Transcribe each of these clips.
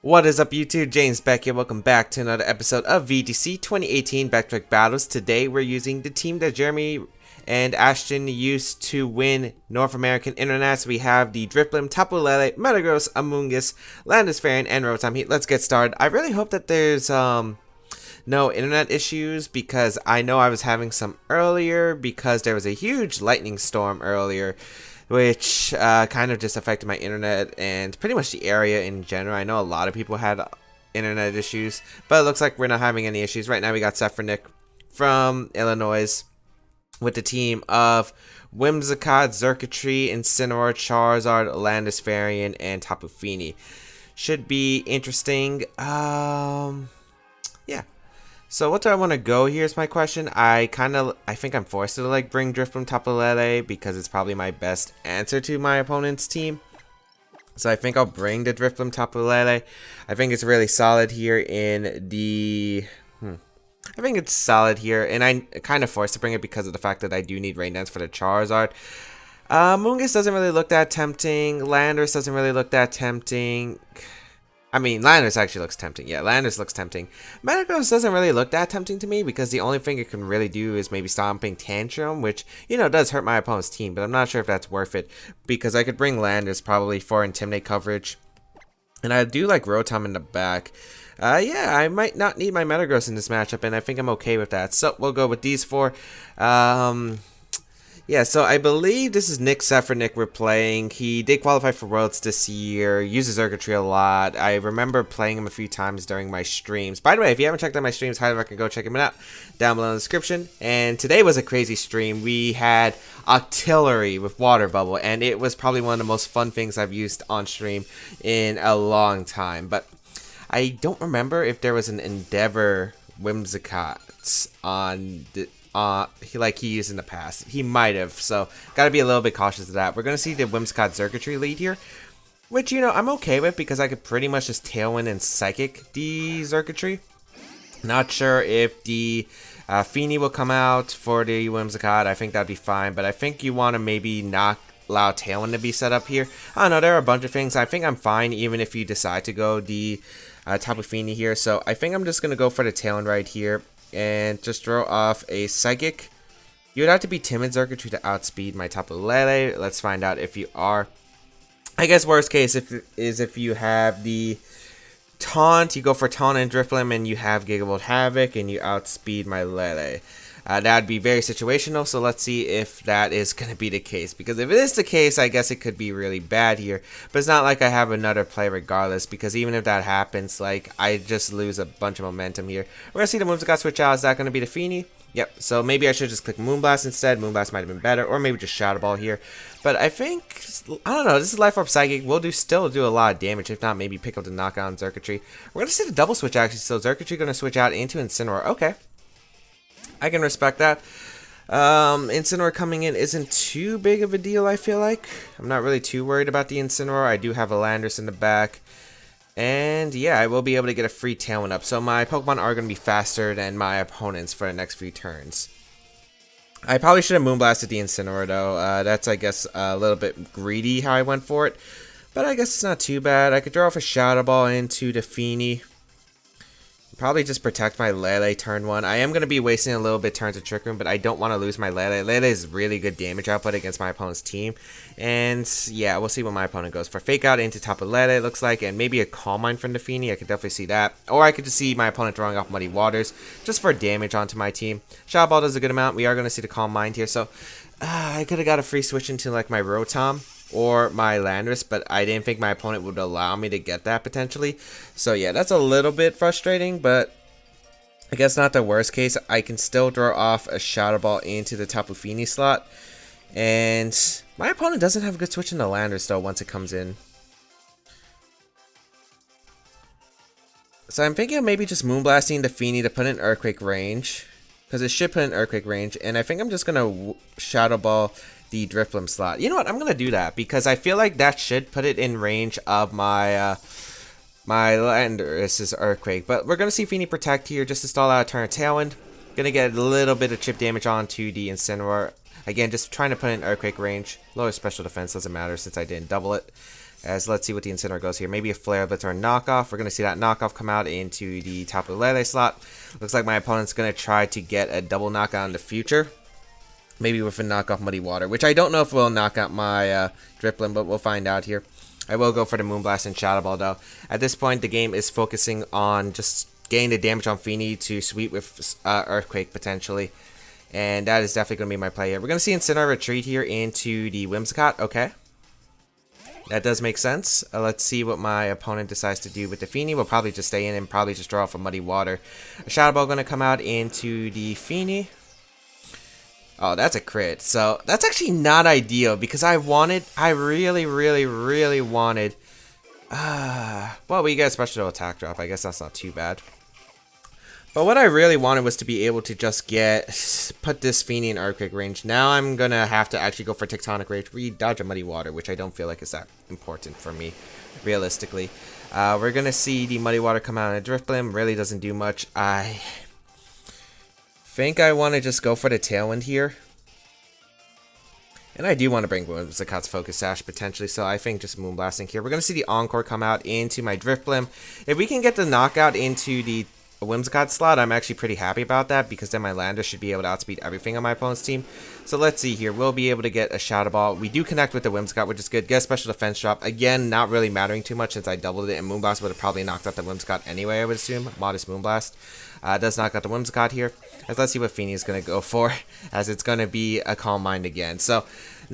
What is up YouTube, James Baek here, welcome back to another episode of VGC 2018 Baek Battles. Today we're using the team that Jeremy and Ashton used to win North American Internet. So we have the Drifblim, Tapu Metagross, Amoonguss, Landisfarne, and Rotom. Let's get started. I really hope that there's no internet issues, because I know I was having some earlier because there was a huge lightning storm earlier, which kind of just affected my internet and pretty much the area in general. I know a lot of people had internet issues, but it looks like we're not having any issues. Right now we got Sepharnic from Illinois with the team of Whimsicott, Xurkitree, Incineroar, Charizard, Landisfarne, and Tapu Fini. Should be interesting. Yeah. So what do I want to go here is my question. I think I'm forced to bring Drifblim Tapu because it's probably my best answer to my opponent's team. So I think I'll bring the Drifblim Tapu. I think it's really solid here in the... I think it's solid here, and I'm kind of forced to bring it because of the fact that I do need Rain Dance for the Charizard. Moongus doesn't really look that tempting. Landorus doesn't really look that tempting. I mean, Landorus actually looks tempting. Yeah, Landorus looks tempting. Metagross doesn't really look that tempting to me because the only thing it can really do is maybe Stomping Tantrum, which, you know, does hurt my opponent's team, but I'm not sure if that's worth it because I could bring Landorus probably for Intimidate coverage. And I do like Rotom in the back. Yeah, I might not need my Metagross in this matchup, and I think I'm okay with that. So we'll go with these four. Yeah, so I believe this is Nick Sepharnic we're playing. He did qualify for Worlds this year, uses Xurkitree a lot. I remember playing him a few times during my streams. By the way, if you haven't checked out my streams, highly recommend go check him out down below in the description. And today was a crazy stream. We had Octillery with Water Bubble, and it was probably one of the most fun things I've used on stream in a long time. But I don't remember if there was an Endeavor Whimsicott on the... like he used in the past. He might have, so gotta be a little bit cautious of that. We're gonna see the Whimsicott Xurkitree lead here, which, you know, I'm okay with because I could pretty much just Tailwind and Psychic the Xurkitree. Not sure if the Fini will come out for the Whimsicott. I think that'd be fine, but I think you want to maybe not allow Tailwind to be set up here. I don't know, there are a bunch of things. I think I'm fine even if you decide to go the Tapu Fini here, so I think I'm just gonna go for the Tailwind right here and just throw off a Psychic. You would have to be Timid Xurkitree to outspeed my Tapu Lele. Let's find out if you are. I guess worst case is if you have the Taunt, you go for Taunt and Drifblim, and you have Gigavolt Havoc, and you outspeed my Lele. That would be very situational, so let's see if that is going to be the case. Because if it is the case, I guess it could be really bad here. But it's not like I have another play regardless, because even if that happens, like, I just lose a bunch of momentum here. We're going to see the Whimsicott switch out. Is that going to be the Fini? Yep, so maybe I should just click Moonblast instead. Moonblast might have been better, or maybe just Shadow Ball here. But I think, I don't know, this is Life Orb Psychic. We'll still do a lot of damage. If not, maybe pick up the knockout on Xurkitree. We're going to see the double switch actually, so Xurkitree going to switch out into Incineroar. Okay. I can respect that. Incineroar coming in isn't too big of a deal, I feel like. I'm not really too worried about the Incineroar. I do have a Landorus in the back. And yeah, I will be able to get a free Tailwind up. So my Pokemon are going to be faster than my opponents for the next few turns. I probably should have Moonblasted the Incineroar though. That's, I guess, a little bit greedy how I went for it. But I guess it's not too bad. I could throw off a Shadow Ball into the Fini. Probably just protect my Lele turn one. I am going to be wasting a little bit turns of Trick Room, but I don't want to lose my Lele. Lele is really good damage output against my opponent's team. And yeah, we'll see what my opponent goes for. Fake out into Tapu Lele, it looks like, and maybe a Calm Mind from the Fini. I could definitely see that. Or I could just see my opponent throwing off Muddy Waters just for damage onto my team. Shadow Ball does a good amount. We are going to see the Calm Mind here. So I could have got a free switch into like my Rotom or my Landorus, but I didn't think my opponent would allow me to get that potentially. So yeah, that's a little bit frustrating, but I guess not the worst case. I can still throw off a Shadow Ball into the Tapu Fini slot. And my opponent doesn't have a good switch into Landorus though once it comes in. So I'm thinking of maybe just Moonblasting the Fini to put in Earthquake range, because it should put in Earthquake range. And I think I'm just going to Shadow Ball the Drifblim slot. You know what? I'm going to do that because I feel like that should put it in range of my my Landorus' Earthquake. But we're going to see Fini Protect here just to stall out a turn of Tailwind. Going to get a little bit of chip damage onto the Incineroar. Again, just trying to put in Earthquake range. Lower special defense doesn't matter since I didn't double it. As let's see what the Incineroar goes here. Maybe a Flare Blitz or a Knockoff. We're going to see that Knockoff come out into the Tapu Lele slot. Looks like my opponent's going to try to get a double knockout in the future. Maybe with a knockoff Muddy Water, which I don't know if will knock out my Drifblim, but we'll find out here. I will go for the Moonblast and Shadow Ball though. At this point, the game is focusing on just getting the damage on Feeny to sweep with Earthquake potentially. And that is definitely going to be my play here. We're going to see Incineroar retreat here into the Whimsicott. Okay. That does make sense. Let's see what my opponent decides to do with the Feeny. We'll probably just stay in and probably just draw off a Muddy Water. A Shadow Ball going to come out into the Feeny. Oh, that's a crit. So, that's actually not ideal because I really wanted... well, we get a special attack drop. I guess that's not too bad. But what I really wanted was to be able to just put this Feeny in Earthquake range. Now I'm going to have to actually go for Tectonic Rage, re-dodge a Muddy Water, which I don't feel like is that important for me, realistically. We're going to see the Muddy Water come out in a Drifblim. Really doesn't do much. I think I want to just go for the Tailwind here. And I do want to bring Whimsicott's Focus Sash potentially, so I think just Moonblasting here. We're going to see the Encore come out into my Drifblim. If we can get the knockout into the Whimsicott slot, I'm actually pretty happy about that because then my Lander should be able to outspeed everything on my opponent's team. So let's see here. We'll be able to get a Shadow Ball. We do connect with the Whimsicott, which is good. Get a special defense drop. Again, not really mattering too much since I doubled it, and Moonblast would have probably knocked out the Whimsicott anyway, I would assume. Modest Moonblast. Does knock out the Whimsicott here. As let's see what Feeny is going to go for, as it's going to be a Calm Mind again. So,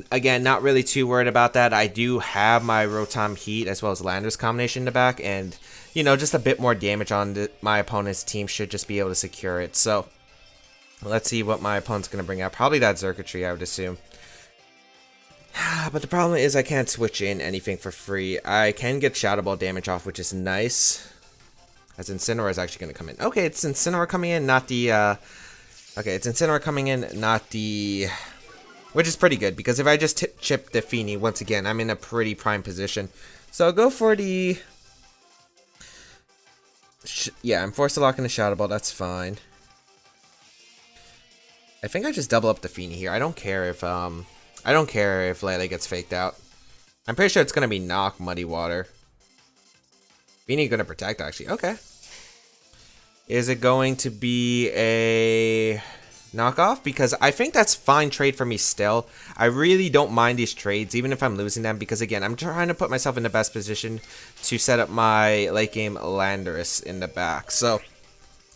again, not really too worried about that. I do have my Rotom Heat as well as Landorus combination in the back, and, you know, just a bit more damage on my opponent's team should just be able to secure it. So, let's see what my opponent's going to bring out. Probably that Xurkitree, I would assume. But the problem is I can't switch in anything for free. I can get Shadow Ball damage off, which is nice. As Incineroar is actually going to come in. Okay, it's Incineroar coming in, not the... okay, it's Incineroar coming in, not the... Which is pretty good, because if I just chip the Feeny, once again, I'm in a pretty prime position. So I'll go for the... yeah, I'm forced to lock in the Shadow Ball, that's fine. I think I just double up the Feeny here. I don't care if Lele gets faked out. I'm pretty sure it's going to be Knock Muddy Water. Feeny going to protect, actually. Okay. Is it going to be a knockoff? Because I think that's fine trade for me still. I really don't mind these trades, even if I'm losing them. Because, again, I'm trying to put myself in the best position to set up my late game Landorus in the back. So,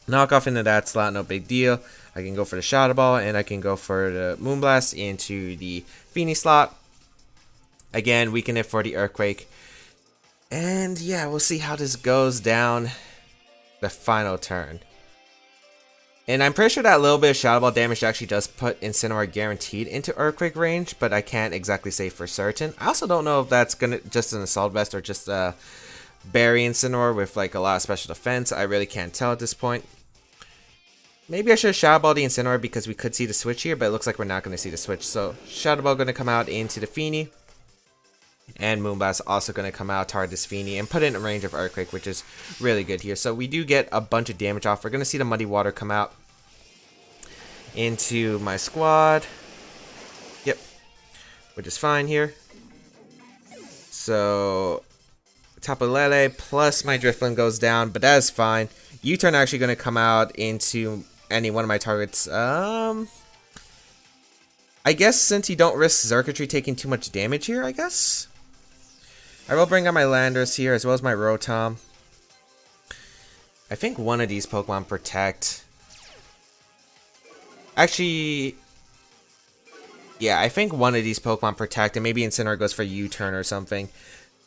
knockoff into that slot, no big deal. I can go for the Shadow Ball, and I can go for the Moonblast into the Feeny slot. Again, weaken it for the Earthquake. And yeah, we'll see how this goes down the final turn. And I'm pretty sure that little bit of Shadow Ball damage actually does put Incineroar guaranteed into Earthquake range, but I can't exactly say for certain. I also don't know if that's gonna just an Assault Vest or just a Berry Incineroar with like a lot of special defense. I really can't tell at this point. Maybe I should have Shadow Ball the Incineroar because we could see the switch here, but it looks like we're not going to see the switch. So Shadow Ball going to come out into the Feeny. And Moonblast also going to come out, target this Feeny, and put it in range of Earthquake, which is really good here. So we do get a bunch of damage off. We're going to see the Muddy Water come out into my squad. Yep. Which is fine here. So Tapu Lele plus my Drifblim goes down, but that is fine. U-turn actually going to come out into any one of my targets. I guess since you don't risk Xurkitree taking too much damage here, I guess. I will bring out my Landorus here, as well as my Rotom. I think one of these Pokemon protect. Actually, yeah, I think one of these Pokemon protect, and maybe Incineroar goes for U-turn or something.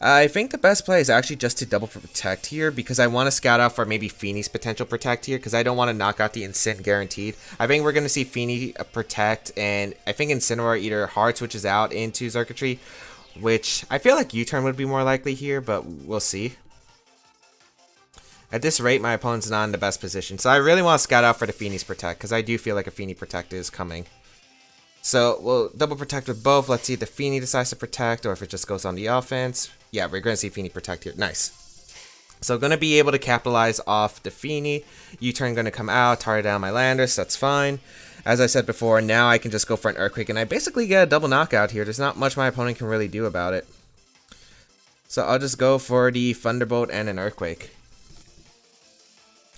I think the best play is actually just to double protect here, because I want to scout out for maybe Feeny's potential protect here, because I don't want to knock out the Incin guaranteed. I think we're going to see Feeny protect, and I think Incineroar either hard switches out into Xurkitree, which I feel like U-turn would be more likely here, but we'll see. At this rate, my opponent's not in the best position, so I really want to scout out for the Feeny's protect, because I do feel like a Feeny protect is coming. So we'll double protect with both. Let's see if the Feeny decides to protect, or if it just goes on the offense. Yeah, we're going to see Feeny protect here. Nice. So going to be able to capitalize off the Feeny. U-turn going to come out, target down my Landorus. That's fine. As I said before, now I can just go for an Earthquake, and I basically get a double knockout here. There's not much my opponent can really do about it. So I'll just go for the Thunderbolt and an Earthquake.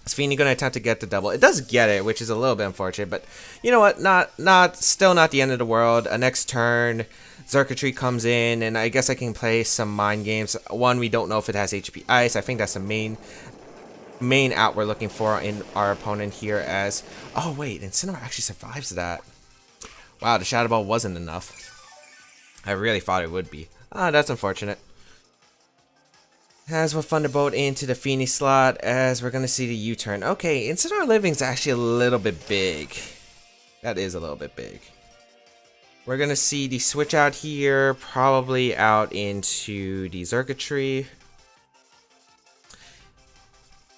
Is Feeny gonna attempt to get the double? It does get it, which is a little bit unfortunate, but you know what? Still not the end of the world. Next turn, Circuitry comes in, and I guess I can play some mind games. One, we don't know if it has HP Ice. I think that's the main out we're looking for in our opponent here. As oh wait, Incineroar actually survives that. Wow, the Shadow Ball wasn't enough. I really thought it would be. Ah, that's unfortunate. As we'll Thunderbolt into the Feeny slot, as we're going to see the U-turn. Okay, Incineroar Living's actually a little bit big. That is a little bit big. We're going to see the switch out here, probably out into the Circuitry.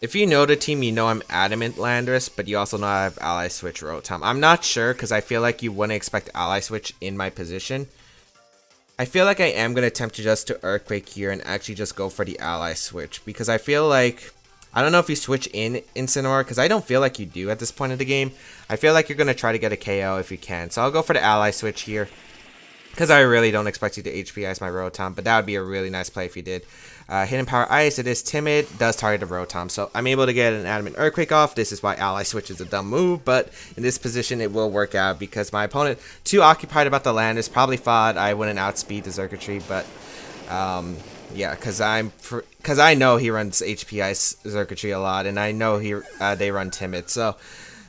If you know the team, you know I'm Adamant Landorus, but you also know I have Ally Switch Rotom. I'm not sure, because I feel like you wouldn't expect Ally Switch in my position. I feel like I am going to attempt to just to Earthquake here and actually just go for the Ally Switch. Because I feel like, I don't know if you switch in Incineroar, because I don't feel like you do at this point of the game. I feel like you're going to try to get a KO if you can. So I'll go for the Ally Switch here. Because I really don't expect you to HP Ice my Rotom, but that would be a really nice play if you did. Hidden Power Ice, it is timid, does target the Rotom, so I'm able to get an Adamant Earthquake off. This is why Ally Switch is a dumb move, but in this position it will work out because my opponent, too occupied about the Landorus, probably thought I wouldn't outspeed the Circuitry, but yeah, because I know he runs HP Ice Circuitry a lot, and I know they run timid, so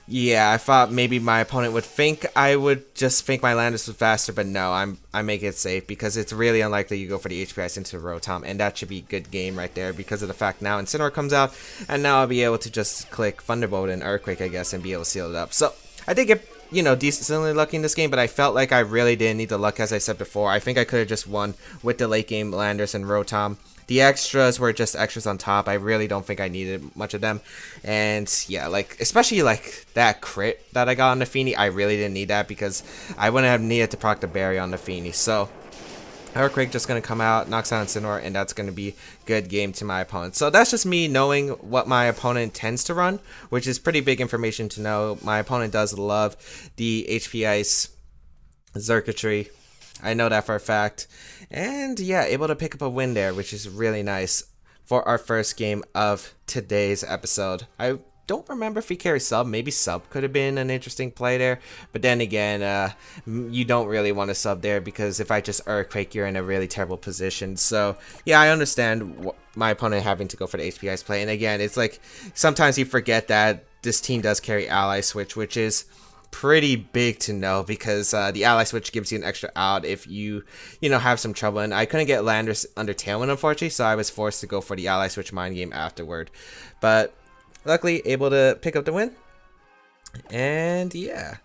yeah, I thought maybe my opponent would think I would just think my Landorus was faster, but no, I make it safe because it's really unlikely you go for the HP Ice into Rotom, and that should be a good game right there because of the fact now Incineroar comes out, and now I'll be able to just click Thunderbolt and Earthquake, I guess, and be able to seal it up. So I did get, you know, decently lucky in this game, but I felt like I really didn't need the luck, as I said before. I think I could have just won with the late game Landorus and Rotom. The extras were just extras on top. I really don't think I needed much of them. And yeah, like, especially like that crit that I got on the Feeny, I really didn't need that because I wouldn't have needed to proc the berry on the Feeny. So Earthquake just going to come out, knocks out Incineroar, and that's going to be good game to my opponent. So that's just me knowing what my opponent tends to run, which is pretty big information to know. My opponent does love the HP Ice Circuitry. I know that for a fact. And yeah, able to pick up a win there, which is really nice for our first game of today's episode. I don't remember if he carried sub. Maybe sub could have been an interesting play there. But then again, you don't really want to sub there because if I just Earthquake, you're in a really terrible position. So yeah, I understand my opponent having to go for the HP Ice play. And again, it's like sometimes you forget that this team does carry Ally Switch, which is pretty big to know because the Ally Switch gives you an extra out if you know, have some trouble. And I couldn't get Landorus under Tailwind, unfortunately, so I was forced to go for the Ally Switch mind game afterward. But luckily, able to pick up the win. And yeah.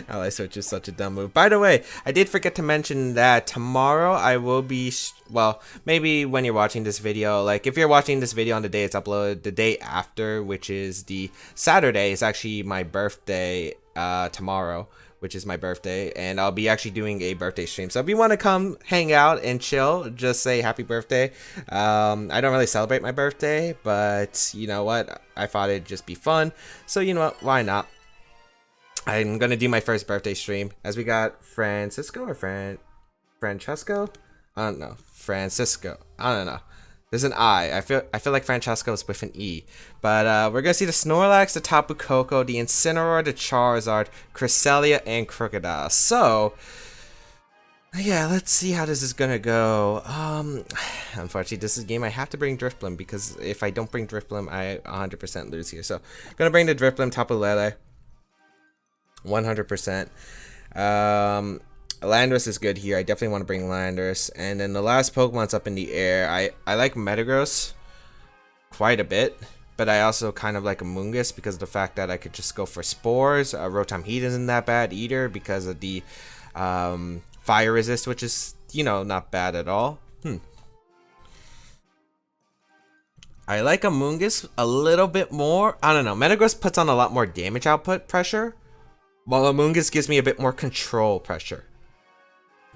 Ally Switch is such a dumb move. By the way, I did forget to mention that tomorrow I will be, well, maybe when you're watching this video, like if you're watching this video on the day it's uploaded, the day after, which is the Saturday, is actually my birthday tomorrow, which is my birthday, and I'll be actually doing a birthday stream. So if you want to come hang out and chill, just say happy birthday. I don't really celebrate my birthday, but you know what? I thought it'd just be fun. So you know what? Why not? I'm gonna do my first birthday stream as we got Francisco or Francesco? I don't know. Francisco. I don't know. There's an I. I feel like Francesco is with an E. But we're gonna see the Snorlax, the Tapu Koko, the Incineroar, the Charizard, Cresselia, and Krookodile. So yeah, let's see how this is gonna go. Unfortunately, this is a game I have to bring Drifblim because if I don't bring Drifblim, I 100% lose here. So I'm gonna bring the Drifblim, Tapu Lele. 100%. Landorus is good here. I definitely want to bring Landorus. And then the last Pokemon's up in the air. I like Metagross quite a bit, but I also kind of like Amoonguss because of the fact that I could just go for Spores. Rotom Heat isn't that bad either because of the Fire Resist, which is, you know, not bad at all. I like Amoonguss a little bit more. I don't know. Metagross puts on a lot more damage output pressure, while Amoonguss gives me a bit more control pressure.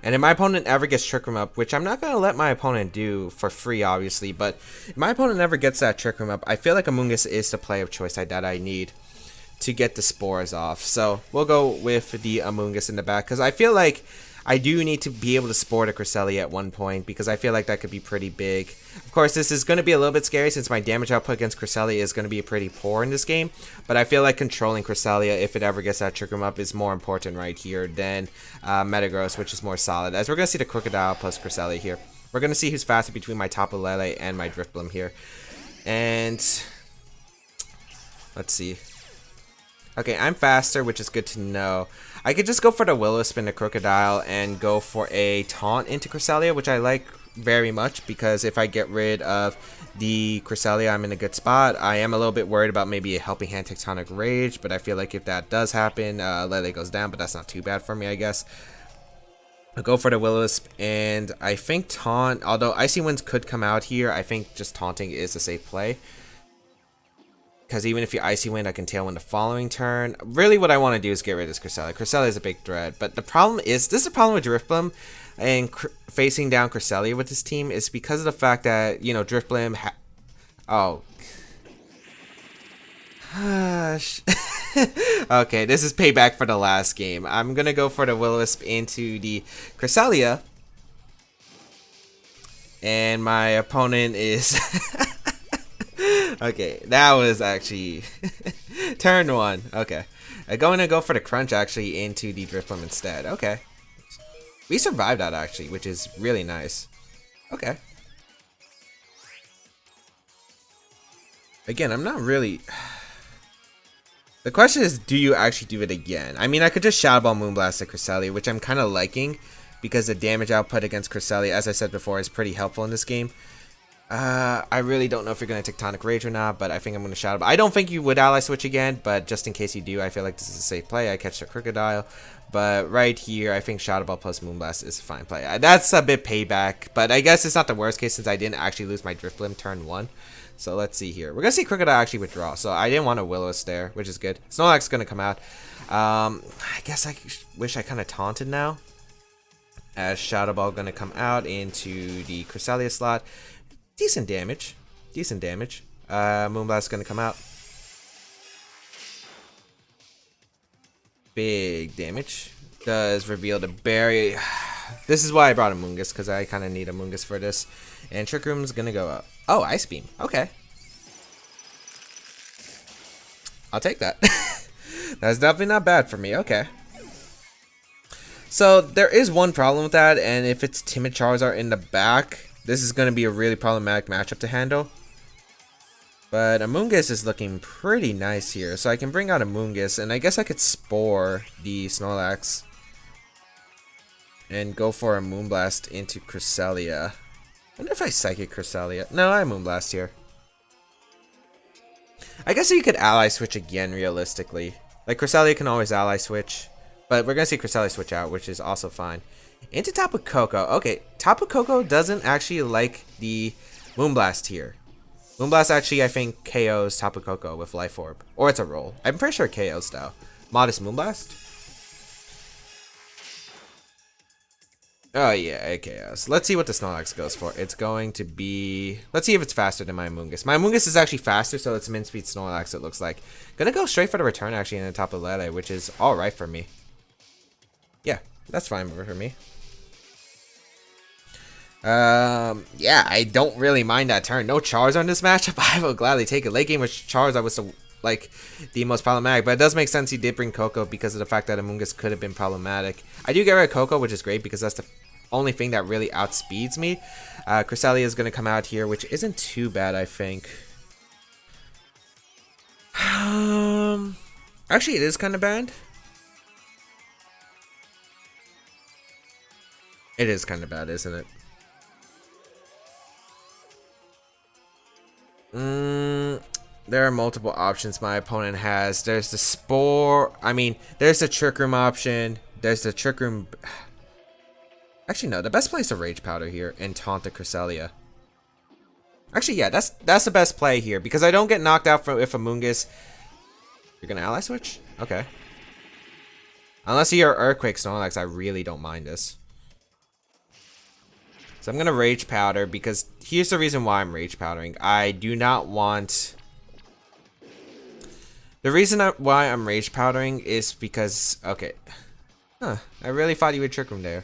And if my opponent ever gets Trick Room up, which I'm not going to let my opponent do for free, obviously, but if my opponent ever gets that Trick Room up, I feel like Amoonguss is the play of choice that I need to get the Spores off. So we'll go with the Amoonguss in the back, because I feel like I do need to be able to sport a Krookodile at one point because I feel like that could be pretty big. Of course, this is going to be a little bit scary since my damage output against Krookodile is going to be pretty poor in this game. But I feel like controlling Krookodile, if it ever gets that Trick Room up, is more important right here than Metagross, which is more solid. As we're going to see the Krookodile plus Krookodile here. We're going to see who's faster between my Tapu Lele and my Drifblim here. And let's see. Okay, I'm faster, which is good to know. I could just go for the Will-O-Wisp and the Krookodile and go for a taunt into Krookodile, which I like very much because if I get rid of the Krookodile, I'm in a good spot. I am a little bit worried about maybe a Helping Hand Tectonic Rage, but I feel like if that does happen, Lele goes down, but that's not too bad for me, I guess. I'll go for the Will-O-Wisp, and I think Taunt, although Icy Winds could come out here, I think just taunting is a safe play. Because even if you Icy Wind, I can Tailwind the following turn. Really what I want to do is get rid of this Krookodile. Krookodile is a big threat, but the problem is, this is a problem with Drifblim and facing down Krookodile with this team is because of the fact that, you know, Drifblim oh. Okay, this is payback for the last game. I'm going to go for the Will-O-Wisp into the Krookodile. And my opponent is... Okay, that was actually turn 1. Okay, I'm going to go for the Crunch actually into the Drifblim instead. Okay, we survived that actually, which is really nice. Okay, again, I'm not really. The question is, do you actually do it again? I mean, I could just Shadow Ball Moonblast at Krookodile, which I'm kind of liking because the damage output against Krookodile, as I said before, is pretty helpful in this game. I really don't know if you're going to Tectonic Rage or not, but I think I'm going to Shadow Ball. I don't think you would Ally Switch again, but just in case you do, I feel like this is a safe play. I catch the Krookodile, but right here, I think Shadow Ball plus Moonblast is a fine play. That's a bit payback, but I guess it's not the worst case since I didn't actually lose my Drifblim turn 1. So let's see here. We're going to see Krookodile actually withdraw, so I didn't want a Will-O-Wisp there, which is good. Snorlax is going to come out. I guess I wish I kind of taunted now. As Shadow Ball going to come out into the Krookodile slot. Decent damage. Decent damage. Moonblast is going to come out. Big damage. Does reveal the berry. This is why I brought a Moongus, because I kind of need a Moongus for this. And Trick Room is going to go up. Oh, Ice Beam. Okay. I'll take that. That's definitely not bad for me. Okay. So, there is one problem with that, and if it's Timid Charizard in the back, this is going to be a really problematic matchup to handle. But Amoonguss is looking pretty nice here. So I can bring out Amoonguss, and I guess I could Spore the Snorlax. And go for a Moonblast into Krookodile. I wonder if I Psychic Krookodile. No, I Moonblast here. I guess you could Ally Switch again, realistically. Like, Krookodile can always Ally Switch. But we're going to see Krookodile switch out, which is also fine. Into Tapu Koko. Okay, Tapu Koko doesn't actually like the Moonblast here. Moonblast actually, I think, KOs Tapu Koko with Life Orb. Or it's a roll. I'm pretty sure it KOs though. Modest Moonblast? Oh yeah, it KOs. Let's see what the Snorlax goes for. It's going to be... Let's see if it's faster than my Amoonguss. My Amoonguss is actually faster, so it's min-speed Snorlax, it looks like. Gonna go straight for the return actually in the Tapu Lele, which is alright for me. Yeah, that's fine for me. Yeah, I don't really mind that turn. No Charizard in this matchup. I will gladly take it. Late game with Charizard was the most problematic, but it does make sense he did bring Koko because of the fact that Amoonguss could have been problematic. I do get rid of Koko, which is great because that's the only thing that really outspeeds me. Krookodile is going to come out here, which isn't too bad, I think. Actually, it is kind of bad. It is kind of bad, isn't it? There are multiple options my opponent has. There's the Spore. I mean, there's the Trick Room option. There's the Trick Room. Actually, no. The best play is to Rage Powder here and taunt the Krookodile. Actually, yeah, that's the best play here because I don't get knocked out from if Amoonguss. You're gonna Ally Switch? Okay. Unless you're Earthquake Snorlax, I really don't mind this. So I'm going to Rage Powder because here's the reason why I'm Rage Powdering. I do not want... The reason why I'm Rage Powdering is because... Okay. Huh. I really thought you would Trick Room there.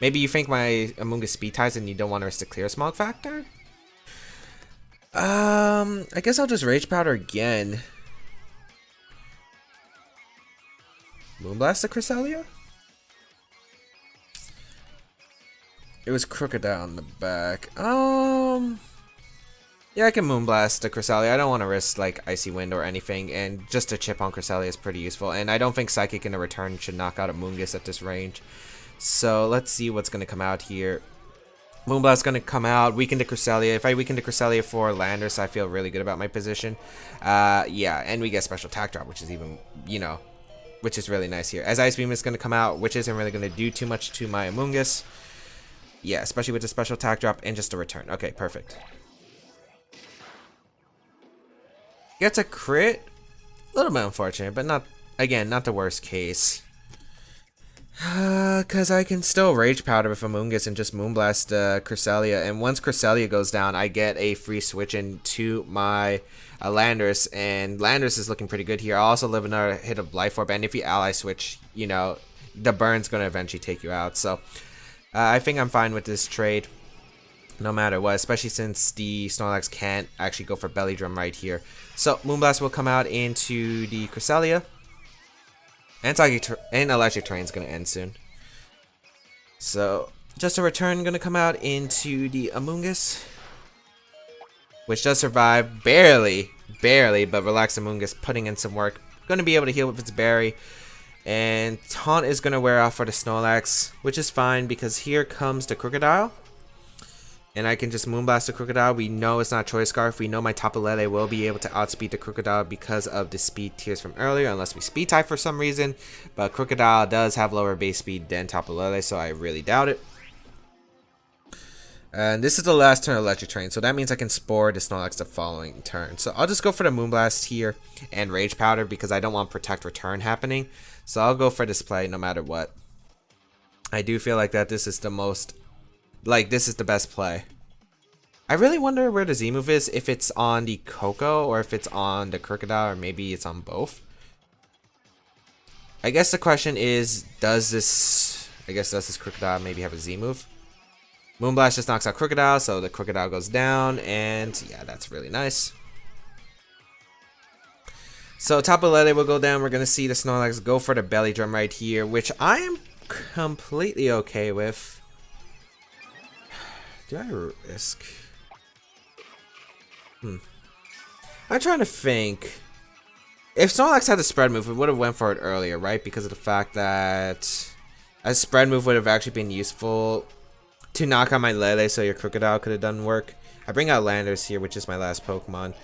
Maybe you think my Amoonguss speed ties and you don't want to risk the clear smog factor? I guess I'll just Rage Powder again. Moonblast the Cresselia? It was Krookodile on the back. Yeah, I can Moonblast the Cresselia. I don't want to risk like Icy Wind or anything, and just a chip on Cresselia is pretty useful. And I don't think Psychic in a return should knock out a Amoonguss at this range. So let's see what's going to come out here. Moonblast's going to come out, weaken the Cresselia. If I weaken the Cresselia for Landorus, I feel really good about my position. Yeah, and we get Special Attack Drop, which is even, you know, which is really nice here. As Ice Beam is going to come out, which isn't really going to do too much to my Amoonguss. Yeah, especially with the Special Attack Drop and just a return. Okay, perfect. Gets a crit. A little bit unfortunate, but not, again, not the worst case. Because I can still Rage Powder with Amoonguss and just Moonblast Cresselia. And once Cresselia goes down, I get a free switch into my Landorus. And Landorus is looking pretty good here. I'll also live another hit of Life Orb. And if you ally switch, you know, the burn's going to eventually take you out. So I think I'm fine with this trade. No matter what, especially since the Snorlax can't actually go for Belly Drum right here. So Moonblast will come out into the Cresselia. And Electric Terrain is going to end soon. So just a return going to come out into the Amoonguss. Which does survive barely, but Relax Amoonguss putting in some work. Going to be able to heal with its berry. And Taunt is going to wear off for the Snorlax, which is fine because here comes the Krookodile. And I can just Moonblast the Krookodile. We know it's not Choice Scarf. We know my Tapu Lele will be able to outspeed the Krookodile because of the speed tiers from earlier, unless we speed type for some reason. But Krookodile does have lower base speed than Tapu Lele, so I really doubt it. And this is the last turn of Electric Train, so that means I can Spore the Snorlax the following turn. So I'll just go for the Moonblast here and Rage Powder because I don't want Protect Return happening. So I'll go for this play no matter what. I do feel like that this is the most... Like, this is the best play. I really wonder where the Z move is, if it's on the Coco or if it's on the Krookodile, or maybe it's on both. I guess the question is, does this Krookodile maybe have a Z move? Moonblast just knocks out Krookodile, so the Krookodile goes down, and yeah, that's really nice. So Tapu Lele will go down. We're going to see the Snorlax go for the Belly Drum right here, which I am completely okay with. Do I risk? I'm trying to think. If Snorlax had the spread move, it would have went for it earlier, right? Because of the fact that a spread move would have actually been useful to knock out my Lele, so your Krookodile could have done work. I bring out Landorus here, which is my last Pokemon.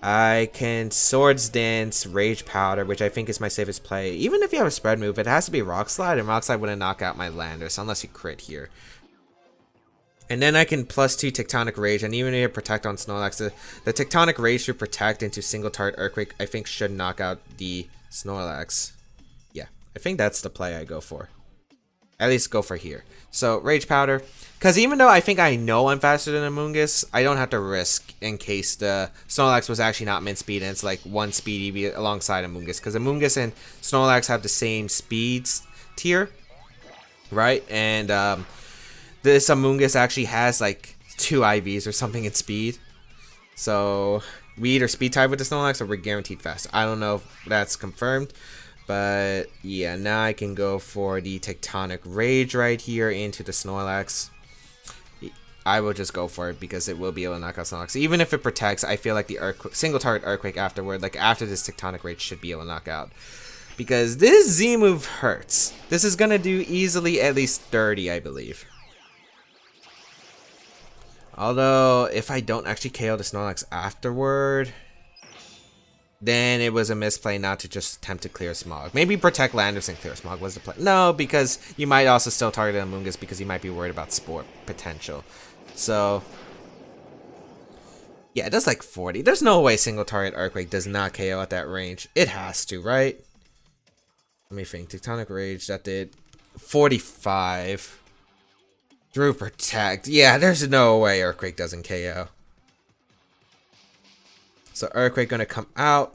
I can Swords Dance, Rage Powder, which I think is my safest play. Even if you have a spread move, it has to be Rock Slide, and Rock Slide wouldn't knock out my Landorus unless you crit here. And then I can +2 Tectonic Rage, and even if you Protect on Snorlax, the Tectonic Rage should Protect into single target Earthquake, I think should knock out the Snorlax. Yeah, I think that's the play I go for. At least go for here. So, Rage Powder. Because even though I think I know I'm faster than Amoonguss, I don't have to risk in case the Snorlax was actually not mint speed and it's like one speed EV alongside Amoonguss. Because Amoonguss and Snorlax have the same speeds tier, right? And this Amoonguss actually has like 2 IVs or something in speed. So we either speed type with the Snorlax or we're guaranteed fast. I don't know if that's confirmed. But yeah, now I can go for the Tectonic Rage right here into the Snorlax. I will just go for it because it will be able to knock out Snorlax. Even if it protects, I feel like the single target Earthquake afterward, like after this Tectonic Rage, should be able to knock out. Because this Z move hurts. This is going to do easily at least 30, I believe. Although, if I don't actually KO the Snorlax afterward, then it was a misplay not to just attempt to clear Smog. Maybe Protect Landorus and clear Smog was the play. No, because you might also still target Amoonguss because you might be worried about Spore potential. So, yeah, it does like 40. There's no way single target Earthquake does not KO at that range. It has to, right? Let me think. Tectonic Rage, that did 45. Through Protect. Yeah, there's no way Earthquake doesn't KO. So Earthquake gonna come out.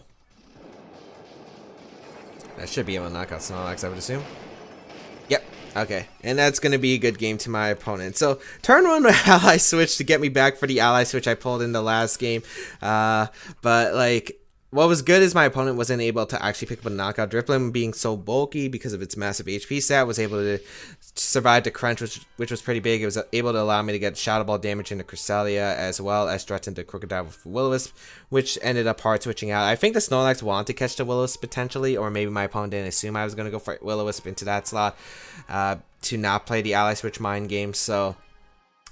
That should be able to knock out Snorlax, I would assume. Yep. Okay, and that's going to be a good game to my opponent. So, turn 1 with ally switch to get me back for the ally switch I pulled in the last game. But, like, what was good is my opponent wasn't able to actually pick up a knockout. Drifblim, being so bulky because of its massive HP stat, was able to survive the crunch, which was pretty big. It was able to allow me to get Shadow Ball damage into Krookodile, as well as threats into Krookodile with Will-O-Wisp, which ended up hard switching out. I think the Snorlax wanted to catch the Will-O-Wisp potentially, or maybe my opponent didn't assume I was going to go for Will-O-Wisp into that slot to not play the ally switch mind game. So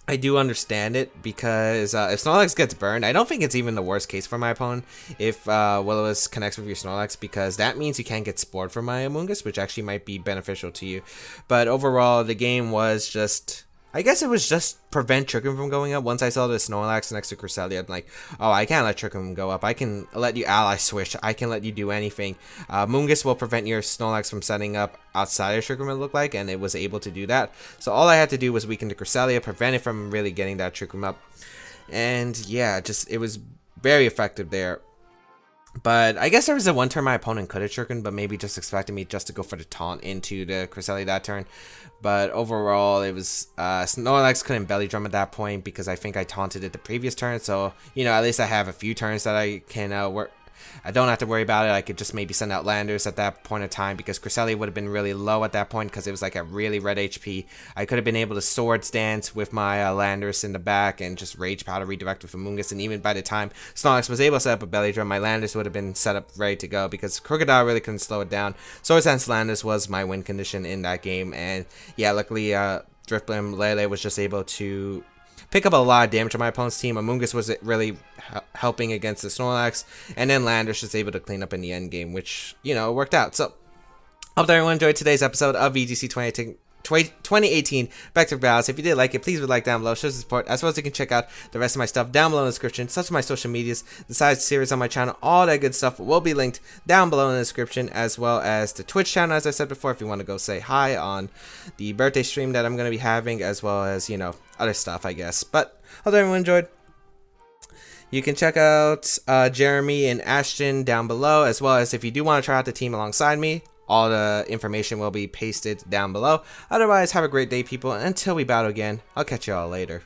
I do understand it, because if Snorlax gets burned, I don't think it's even the worst case for my opponent if Will-O-Wisp connects with your Snorlax, because that means you can't get spored from my Amoonguss, which actually might be beneficial to you. But overall, the game was just, I guess it was just prevent Trick Room from going up. Once I saw the Snorlax next to Krookodile, I'm like, oh, I can't let Trick Room go up. I can let you ally switch. I can let you do anything. Moongus will prevent your Snorlax from setting up outside of Trick Room, it looked like, and it was able to do that. So all I had to do was weaken the Krookodile, prevent it from really getting that Trick Room up. And yeah, just, it was very effective there. But I guess there was a one turn my opponent could have trickered, but maybe just expected me just to go for the taunt into the Krookodile that turn. But overall, it was Snorlax couldn't belly drum at that point, because I think I taunted it the previous turn. So, you know, at least I have a few turns that I can work. I don't have to worry about it. I could just maybe send out Landers at that point in time, because Krookodile would have been really low at that point, because it was like a really red HP. I could have been able to Swords Dance with my Landers in the back and just Rage Powder redirect with Amoonguss, and even by the time Snorlax was able to set up a belly drum, my Landers would have been set up ready to go, because Krookodile really couldn't slow it down. Swords Dance Landers was my win condition in that game, and yeah, luckily Drifblim Lele was just able to pick up a lot of damage on my opponent's team. Amoonguss was really helping against the Snorlax, and then Landers was able to clean up in the end game, which, you know, worked out. So, hope that everyone enjoyed today's episode of VGC 2018 Baek Battles. If you did like it, please like down below, show some support, as well as you can check out the rest of my stuff down below in the description, such as my social medias, the side series on my channel, all that good stuff will be linked down below in the description, as well as the Twitch channel, as I said before, if you want to go say hi on the birthday stream that I'm going to be having, as well as, you know, other stuff, I guess. But hope everyone enjoyed. You can check out Jeremy and Ashton down below, as well as if you do want to try out the team alongside me, all the information will be pasted down below. Otherwise, have a great day, people, and until we battle again, I'll catch you all later.